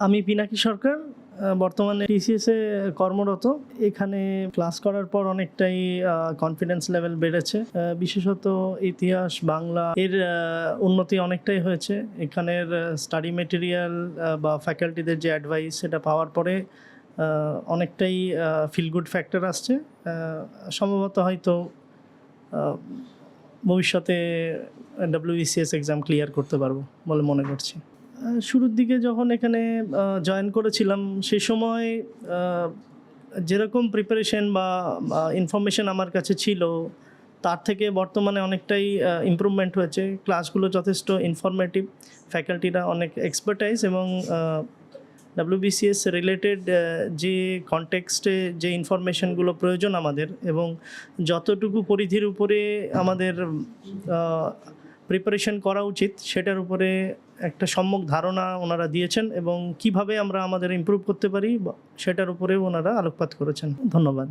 আমি পিনাকি সরকার, বর্তমানে টিসিএসে কর্মরত। এখানে ক্লাস করার পর অনেকটাই কনফিডেন্স লেভেল বেড়েছে। বিশেষত ইতিহাস, বাংলা এর উন্নতি অনেকটাই হয়েছে। এখানের স্টাডি মেটেরিয়াল বা ফ্যাকাল্টিদের যে অ্যাডভাইস সেটা পাওয়ার পরে অনেকটাই ফিল গুড ফ্যাক্টর আসছে। সম্ভবত হয়তো ভবিষ্যতে WBCS এক্সাম ক্লিয়ার করতে পারবো বলে মনে করছি। শুরুর দিকে যখন এখানে জয়েন করেছিলাম সেই সময় যেরকম প্রিপারেশন বা ইনফরমেশন আমার কাছে ছিল তার থেকে বর্তমানে অনেকটাই ইমপ্রুভমেন্ট হয়েছে। ক্লাসগুলো যথেষ্ট ইনফরমেটিভ, ফ্যাকাল্টিরা অনেক এক্সপার্টাইজ এবং WBCS রিলেটেড যে কনটেক্সটে যে ইনফরমেশনগুলো প্রয়োজন আমাদের এবং যতটুকু পরিধির উপরে আমাদের প্রিপারেশন করা উচিত সেটার উপরে একটা সম্যক ধারণা ওনারা দিয়েছেন এবং কিভাবে আমরা আমাদের ইমপ্রুভ করতে পারি সেটার উপরেও ওনারা আলোকপাত করেছেন। ধন্যবাদ।